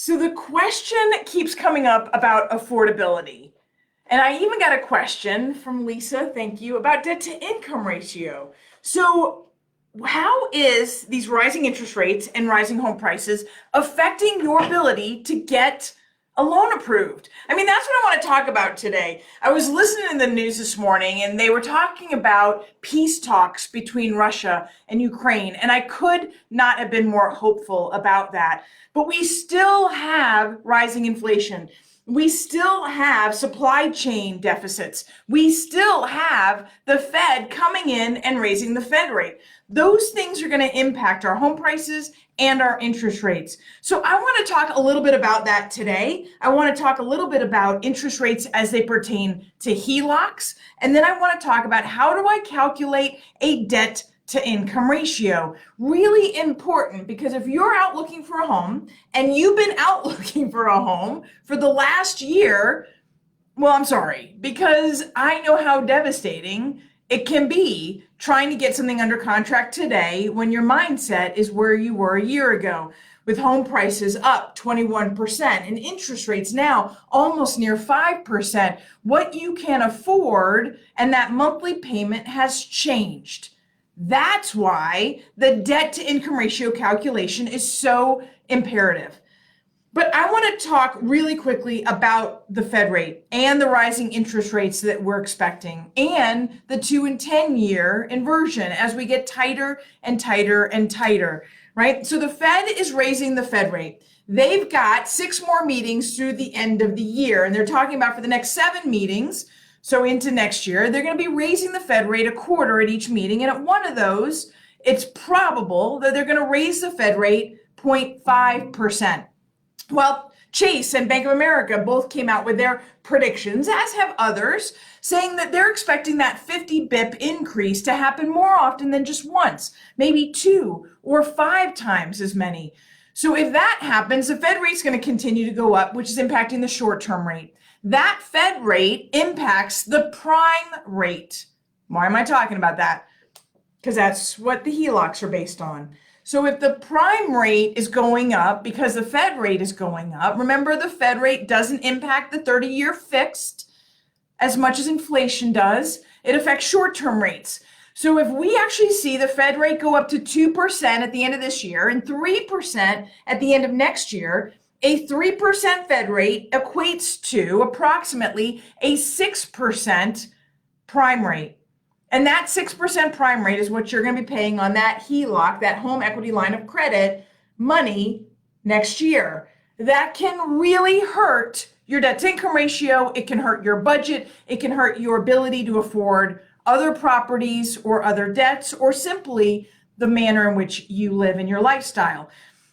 So the question keeps coming up about affordability. And I even got a question from Lisa, thank you, about debt to income ratio. So how is these rising interest rates and rising home prices affecting your ability to get a loan approved? I mean, that's what I want to talk about today. I was listening to the news this morning and they were talking about peace talks between Russia and Ukraine. And I could not have been more hopeful about that. But we still have rising inflation. We still have supply chain deficits. We still have the Fed coming in and raising the Fed rate. Those things are going to impact our home prices and our interest rates. So I want to talk a little bit about that today. I want to talk a little bit about interest rates as they pertain to HELOCs. And then I want to talk about how do I calculate a debt to income ratio. Really important, because if you're out looking for a home and you've been out looking for a home for the last year, well, I'm sorry, because I know how devastating it can be trying to get something under contract today when your mindset is where you were a year ago, with home prices up 21% and interest rates now almost near 5%. What you can afford and that monthly payment has changed. That's why the debt to income ratio calculation is so imperative. But I want to talk really quickly about the Fed rate and the rising interest rates that we're expecting and the 2 and 10 year inversion as we get tighter and tighter and tighter, right? So the Fed is raising the Fed rate. They've got 6 more meetings through the end of the year, and they're talking about for the next 7 meetings, so into next year, they're going to be raising the Fed rate a quarter at each meeting. And at one of those, it's probable that they're going to raise the Fed rate 0.5%. Well, Chase and Bank of America both came out with their predictions, as have others, saying that they're expecting that 50 bip increase to happen more often than just once, maybe 2 or 5 times as many. So if that happens, the Fed rate's going to continue to go up, which is impacting the short-term rate. That Fed rate impacts the prime rate. Why am I talking about that? Because that's what the HELOCs are based on. So if the prime rate is going up because the Fed rate is going up, remember the Fed rate doesn't impact the 30-year fixed as much as inflation does. It affects short-term rates. So if we actually see the Fed rate go up to 2% at the end of this year and 3% at the end of next year, a 3% Fed rate equates to approximately a 6% prime rate. And that 6% prime rate is what you're going to be paying on that HELOC, that home equity line of credit money next year. That can really hurt your debt to income ratio. It can hurt your budget. It can hurt your ability to afford other properties or other debts, or simply the manner in which you live in your lifestyle.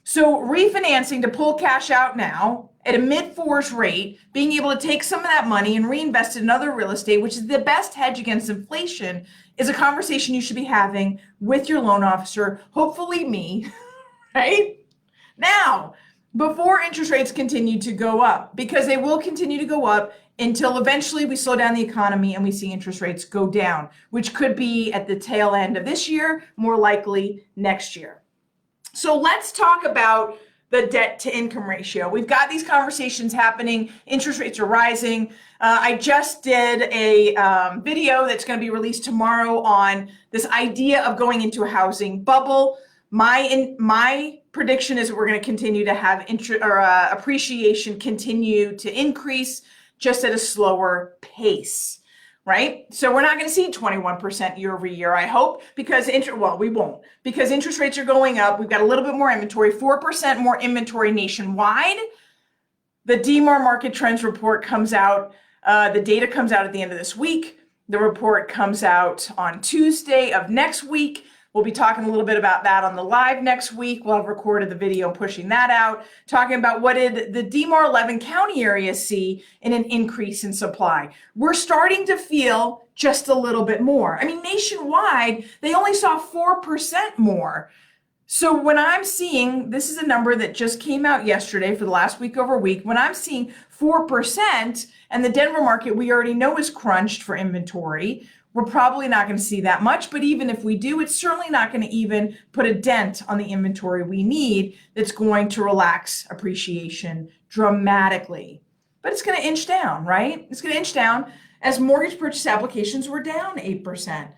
So refinancing to pull cash out now at a mid-4s rate, being able to take some of that money and reinvest it in other real estate, which is the best hedge against inflation, is a conversation you should be having with your loan officer, hopefully me, right? Now, before interest rates continue to go up, because they will continue to go up until eventually we slow down the economy and we see interest rates go down, which could be at the tail end of this year, more likely next year. So let's talk about the debt to income ratio. We've got these conversations happening. Interest rates are rising. I just did a video that's going to be released tomorrow on this idea of going into a housing bubble. My prediction is that we're going to continue to have appreciation continue to increase, just at a slower pace. Right? So we're not going to see 21% year over year, I hope, because we won't, because interest rates are going up. We've got a little bit more inventory, 4% more inventory nationwide. The DMAR market trends report comes out. The data comes out at the end of this week. The report comes out on Tuesday of next week. We'll be talking a little bit about that on the live next week. We'll have recorded the video pushing that out, talking about what did the DMAR 11 county areas see in an increase in supply. We're starting to feel just a little bit more. I mean, nationwide, they only saw 4% more. So when I'm seeing, this is a number that just came out yesterday for the last week over week, when I'm seeing 4% and the Denver market we already know is crunched for inventory, we're probably not going to see that much, but even if we do, it's certainly not going to even put a dent on the inventory we need that's going to relax appreciation dramatically. But it's going to inch down, right? It's going to inch down as mortgage purchase applications were down 8%.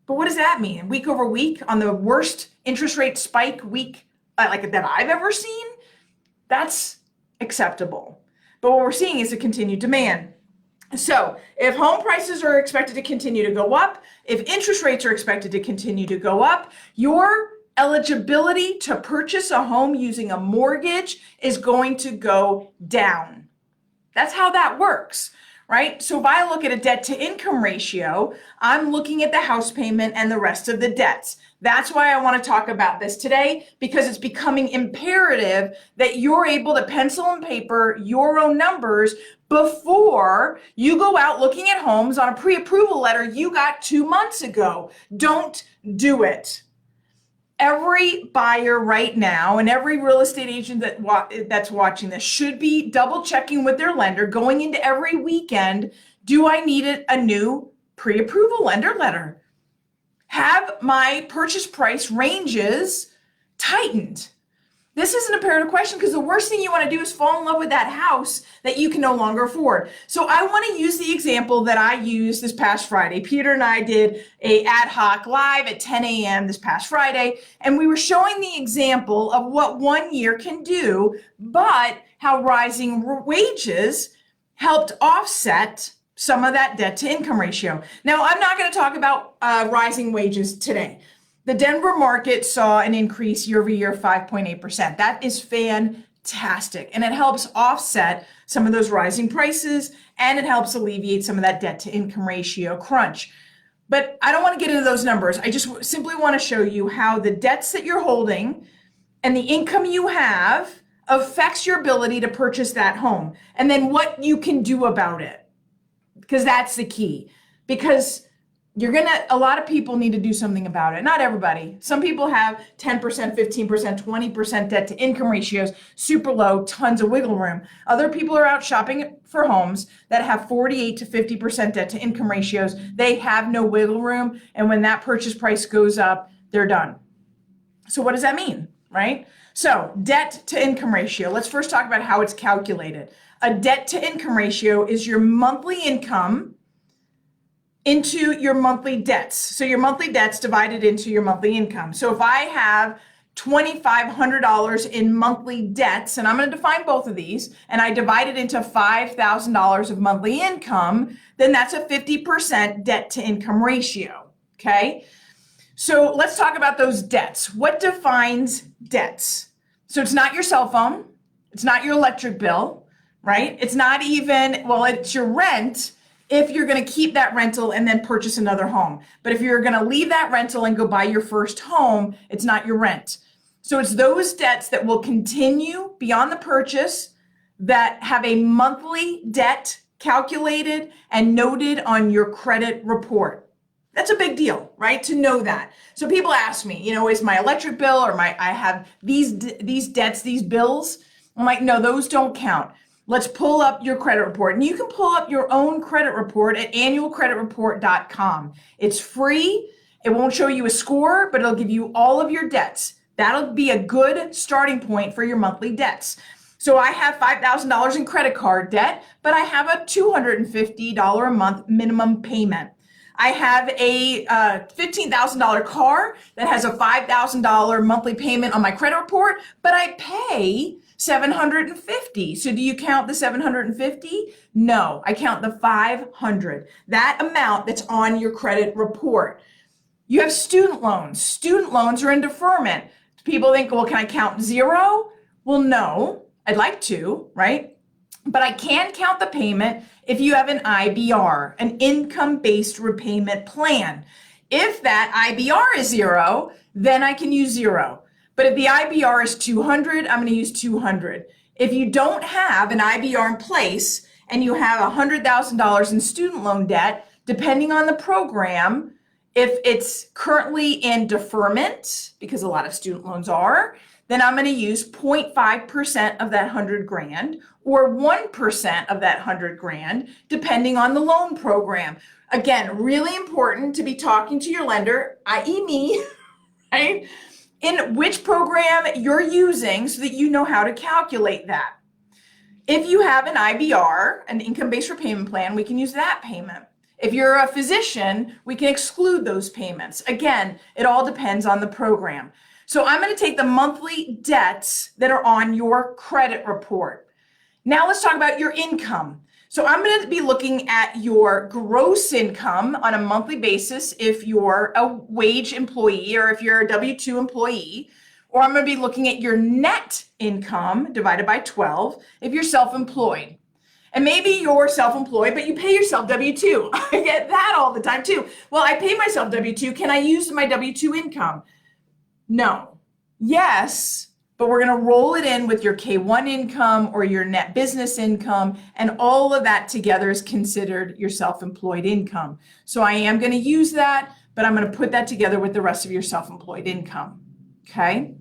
But what does that mean? Week over week on the worst interest rate spike week like that I've ever seen? That's acceptable. But what we're seeing is a continued demand. So if home prices are expected to continue to go up, if interest rates are expected to continue to go up, your eligibility to purchase a home using a mortgage is going to go down. That's how that works, right? So if I look at a debt to income ratio, I'm looking at the house payment and the rest of the debts. That's why I want to talk about this today, because it's becoming imperative that you're able to pencil and paper your own numbers before you go out looking at homes on a pre-approval letter you got 2 months ago. Don't do it. Every buyer right now and every real estate agent that's watching this should be double checking with their lender going into every weekend. Do I need a new pre-approval lender letter? Have my purchase price ranges tightened? This is an imperative question because the worst thing you want to do is fall in love with that house that you can no longer afford. So I want to use the example that I used this past Friday. Peter and I did a ad hoc live at 10 a.m. this past Friday, and we were showing the example of what 1 year can do, but how rising wages helped offset some of that debt to income ratio. Now, I'm not going to talk about rising wages today. The Denver market saw an increase year over year of 5.8%. That is fantastic. And it helps offset some of those rising prices, and it helps alleviate some of that debt to income ratio crunch. But I don't want to get into those numbers. I just simply want to show you how the debts that you're holding and the income you have affects your ability to purchase that home, and then what you can do about it. Because that's the key. Because a lot of people need to do something about it. Not everybody. Some people have 10%, 15%, 20% debt to income ratios, super low, tons of wiggle room. Other people are out shopping for homes that have 48 to 50% debt to income ratios. They have no wiggle room. And when that purchase price goes up, they're done. So what does that mean, right? So debt to income ratio. Let's first talk about how it's calculated. A debt to income ratio is your monthly income into your monthly debts. So your monthly debts divided into your monthly income. So if I have $2,500 in monthly debts, and I'm going to define both of these, and I divide it into $5,000 of monthly income, then that's a 50% debt to income ratio, okay? So let's talk about those debts. What defines debts? So it's not your cell phone, it's not your electric bill, right? It's not even, well, it's your rent, if you're going to keep that rental and then purchase another home. But if you're going to leave that rental and go buy your first home, it's not your rent. So it's those debts that will continue beyond the purchase that have a monthly debt calculated and noted on your credit report. That's a big deal, right? To know that. So people ask me, is my electric bill or I have these debts, these bills? I'm like, no, those don't count. Let's pull up your credit report. And you can pull up your own credit report at annualcreditreport.com. It's free. It won't show you a score, but it'll give you all of your debts. That'll be a good starting point for your monthly debts. So I have $5,000 in credit card debt, but I have a $250 a month minimum payment. I have a $15,000 car that has a $5,000 monthly payment on my credit report, but I pay $750. So do you count the $750? No, I count the $500. That amount that's on your credit report. You have student loans. Student loans are in deferment. People think, well, can I count zero? Well, no, I'd like to, right? But I can count the payment if you have an IBR, an income-based repayment plan. If that IBR is zero, then I can use zero. But if the IBR is 200, I'm going to use 200. If you don't have an IBR in place and you have $100,000 in student loan debt, depending on the program, if it's currently in deferment, because a lot of student loans are, then I'm going to use 0.5% of that 100 grand or 1% of that 100 grand, depending on the loan program. Again, really important to be talking to your lender, i.e. me, right? In which program you're using so that you know how to calculate that. If you have an IBR, an income-based repayment plan, we can use that payment. If you're a physician, we can exclude those payments. Again, it all depends on the program. So I'm going to take the monthly debts that are on your credit report. Now let's talk about your income. So I'm going to be looking at your gross income on a monthly basis if you're a wage employee or if you're a W-2 employee, or I'm going to be looking at your net income divided by 12 if you're self-employed. And maybe you're self-employed, but you pay yourself W-2. I get that all the time too. Well, I pay myself W-2. Can I use my W-2 income? No. Yes, but we're going to roll it in with your K-1 income or your net business income, and all of that together is considered your self-employed income. So I am going to use that, but I'm going to put that together with the rest of your self-employed income. Okay?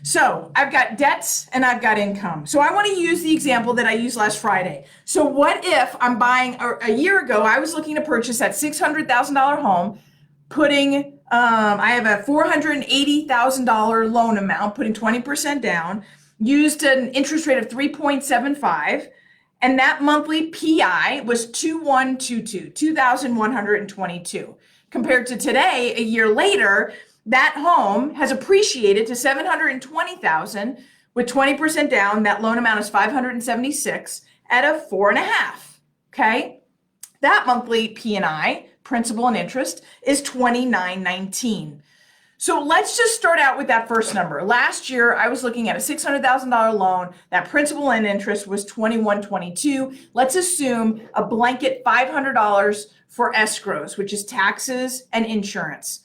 So I've got debts and I've got income. So I want to use the example that I used last Friday. So what if I'm buying, a year ago, I was looking to purchase that $600,000 home, putting, I have a $480,000 loan amount, putting 20% down, used an interest rate of 3.75, and that monthly PI was 2,122, compared to today, a year later, that home has appreciated to $720,000 with 20% down. That loan amount is $576 at a 4.5. Okay, that monthly P&I, principal and interest, is $29.19. So let's just start out with that first number. Last year, I was looking at a $600,000 loan. That principal and interest was $21.22. Let's assume a blanket $500 for escrows, which is taxes and insurance.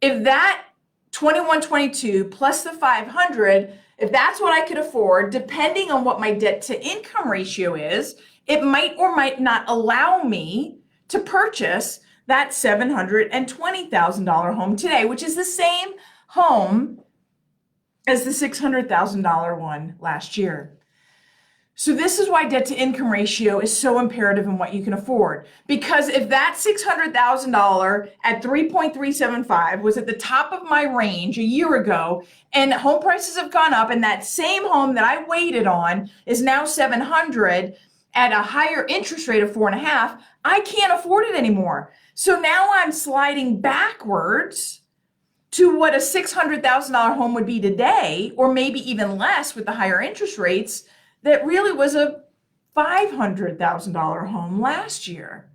If that $21.22 plus the $500, if that's what I could afford, depending on what my debt to income ratio is, it might or might not allow me to purchase that $720,000 home today, which is the same home as the $600,000 one last year. So this is why debt to income ratio is so imperative in what you can afford. Because if that $600,000 at 3.375 was at the top of my range a year ago, and home prices have gone up, and that same home that I waited on is now 700 at a higher interest rate of 4.5, I can't afford it anymore. So now I'm sliding backwards to what a $600,000 home would be today, or maybe even less with the higher interest rates, that really was a $500,000 home last year.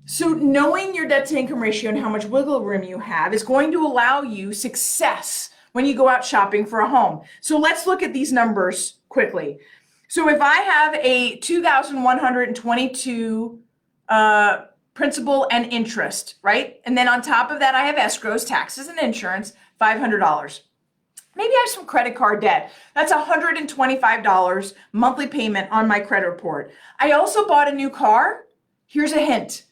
So knowing your debt to income ratio and how much wiggle room you have is going to allow you success when you go out shopping for a home. So let's look at these numbers quickly. So if I have a 2,122 principal and interest, right? And then on top of that, I have escrows, taxes, and insurance, $500. Maybe I have some credit card debt. That's $125 monthly payment on my credit report. I also bought a new car. Here's a hint.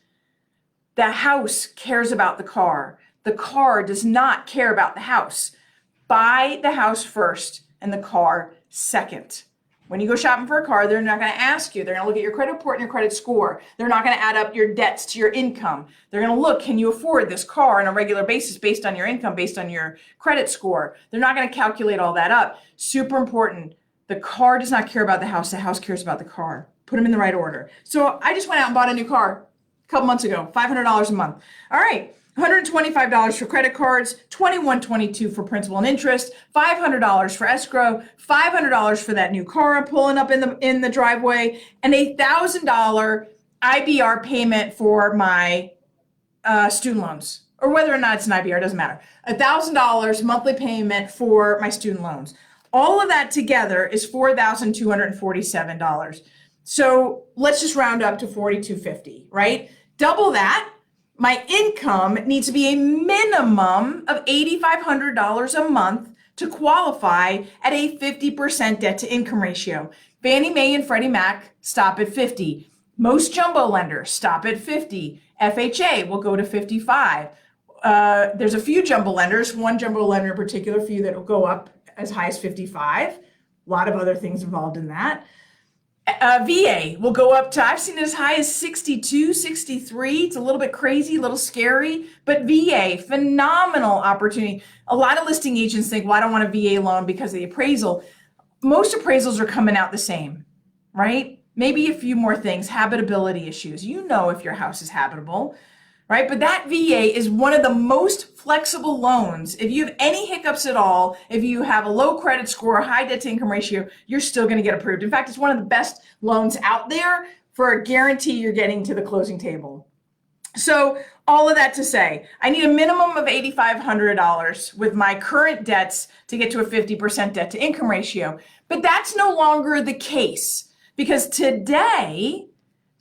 The house cares about the car. The car does not care about the house. Buy the house first and the car second. When you go shopping for a car, they're not going to ask you. They're going to look at your credit report and your credit score. They're not going to add up your debts to your income. They're going to look, can you afford this car on a regular basis based on your income, based on your credit score? They're not going to calculate all that up. Super important. The car does not care about the house cares about the car. Put them in the right order. So I just went out and bought a new car a couple months ago, $500 a month. All right. $125 for credit cards, $21.22 for principal and interest, $500 for escrow, $500 for that new car I'm pulling up in the driveway, and a $1,000 IBR payment for my student loans, or whether or not it's an IBR, doesn't matter. $1,000 monthly payment for my student loans. All of that together is $4,247. So let's just round up to $4,250, right? Double that. My income needs to be a minimum of $8,500 a month to qualify at a 50% debt to income ratio. Fannie Mae and Freddie Mac stop at 50. Most jumbo lenders stop at 50. FHA will go to 55. There's a few jumbo lenders, one jumbo lender in particular, few that will go up as high as 55. A lot of other things involved in that. VA will go up to, I've seen it as high as 62, 63. It's a little bit crazy, a little scary, but VA, phenomenal opportunity. A lot of listing agents think, well, I don't want a VA loan because of the appraisal. Most appraisals are coming out the same, right? Maybe a few more things, habitability issues. You know if your house is habitable, right? But that VA is one of the most flexible loans. If you have any hiccups at all, if you have a low credit score, high debt to income ratio, you're still going to get approved. In fact, it's one of the best loans out there for a guarantee you're getting to the closing table. So all of that to say, I need a minimum of $8,500 with my current debts to get to a 50% debt to income ratio. But that's no longer the case because today,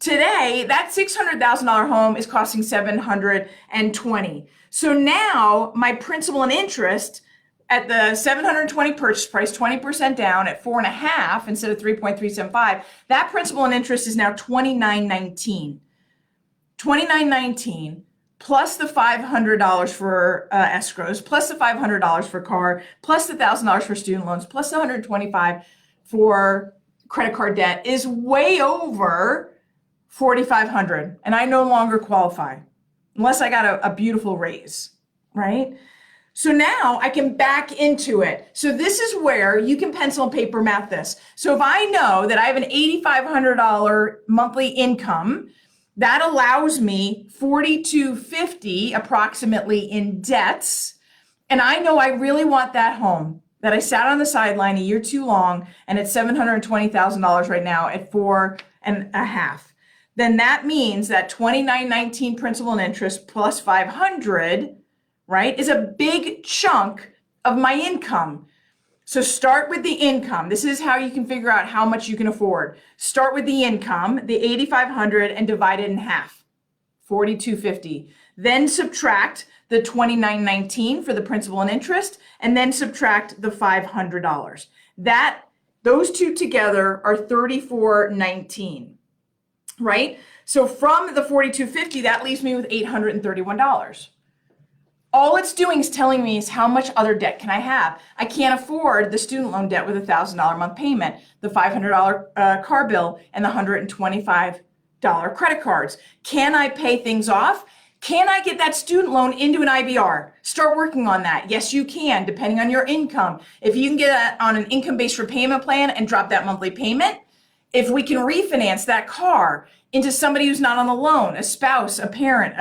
that $600,000 home is costing $720,000. So now my principal and interest at the $720,000 purchase price, 20% down at 4.5 instead of 3.375, that principal and interest is now $2,919. $2,919 plus the $500 for escrows, plus the $500 for car, plus the $1,000 for student loans, plus the $125 for credit card debt is way over $4,500, and I no longer qualify unless I got a beautiful raise, right? So now I can back into it. So this is where you can pencil and paper math this. So if I know that I have an $8,500 monthly income, that allows me $4,250 approximately in debts, and I know I really want that home that I sat on the sideline a year too long, and it's $720,000 right now at 4.5. Then that means that $2,919 principal and interest plus $500, right, is a big chunk of my income. So start with the income. This is how you can figure out how much you can afford. Start with the income, the $8,500, and divide it in half, $4,250. Then subtract the $2,919 for the principal and interest, and then subtract the $500. Those two together are $3,419. Right? So from the $4,250, that leaves me with $831. All it's doing is telling me is how much other debt can I have. I can't afford the student loan debt with a $1,000 a month payment, the $500 car bill, and the $125 credit cards. Can I pay things off? Can I get that student loan into an IBR? Start working on that. Yes, you can, depending on your income. If you can get on an income-based repayment plan and drop that monthly payment, if we can refinance that car into somebody who's not on the loan, a spouse, a parent,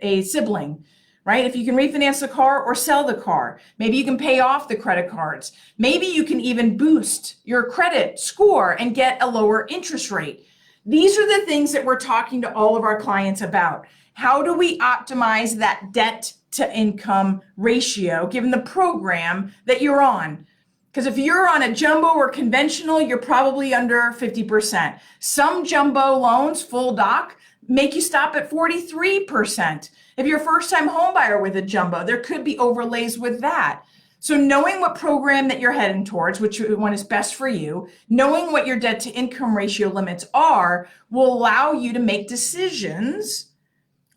a sibling, right? If you can refinance the car or sell the car, maybe you can pay off the credit cards. Maybe you can even boost your credit score and get a lower interest rate. These are the things that we're talking to all of our clients about. How do we optimize that debt to income ratio given the program that you're on? Because if you're on a jumbo or conventional, you're probably under 50%. Some jumbo loans, full doc, make you stop at 43%. If you're a first-time home buyer with a jumbo, there could be overlays with that. So knowing what program that you're heading towards, which one is best for you, knowing what your debt to income ratio limits are, will allow you to make decisions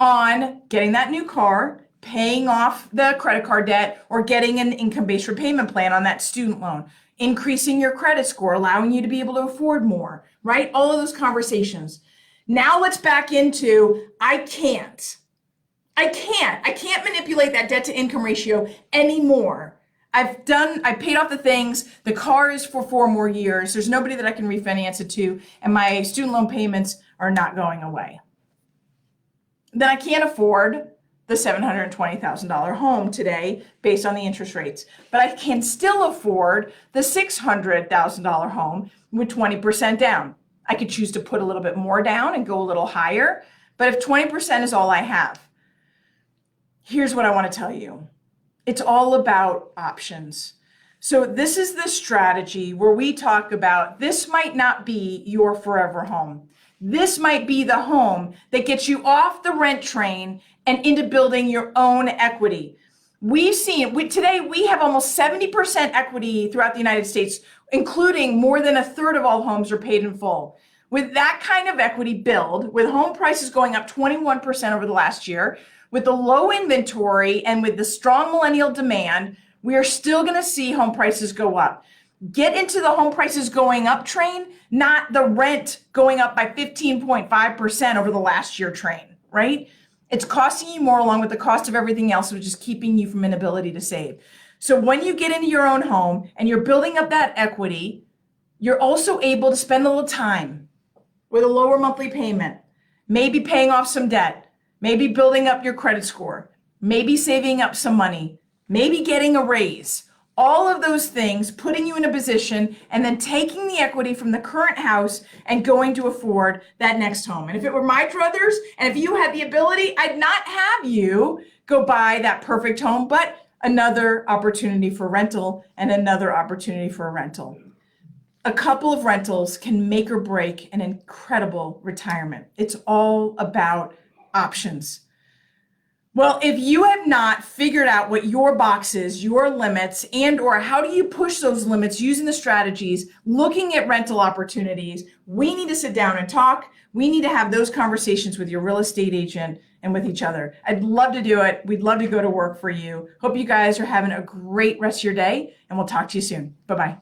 on getting that new car, paying off the credit card debt, or getting an income-based repayment plan on that student loan, increasing your credit score, allowing you to be able to afford more, right? All of those conversations. Now let's back into, I can't manipulate that debt to income ratio anymore. I paid off the things, the car is for 4 more years, there's nobody that I can refinance it to, and my student loan payments are not going away. Then I can't afford the $720,000 home today based on the interest rates. But I can still afford the $600,000 home with 20% down. I could choose to put a little bit more down and go a little higher, but if 20% is all I have, here's what I want to tell you. It's all about options. So this is the strategy where we talk about this might not be your forever home. This might be the home that gets you off the rent train and into building your own equity. Today we have almost 70% equity throughout the United States, including more than 1/3 of all homes are paid in full. With that kind of equity build, with home prices going up 21% over the last year, with the low inventory and with the strong millennial demand, we are still going to see home prices go up. Get into the home prices going up train, not the rent going up by 15.5% over the last year train, right? It's costing you more along with the cost of everything else, which is keeping you from an ability to save. So when you get into your own home and you're building up that equity, you're also able to spend a little time with a lower monthly payment, maybe paying off some debt, maybe building up your credit score, maybe saving up some money, maybe getting a raise. All of those things putting you in a position and then taking the equity from the current house and going to afford that next home. And if it were my druthers, and if you had the ability, I'd not have you go buy that perfect home, but another opportunity for rental and another opportunity for a rental. A couple of rentals can make or break an incredible retirement. It's all about options. Well, if you have not figured out what your box is, your limits, and or how do you push those limits using the strategies, looking at rental opportunities, we need to sit down and talk. We need to have those conversations with your real estate agent and with each other. I'd love to do it. We'd love to go to work for you. Hope you guys are having a great rest of your day, and we'll talk to you soon. Bye-bye.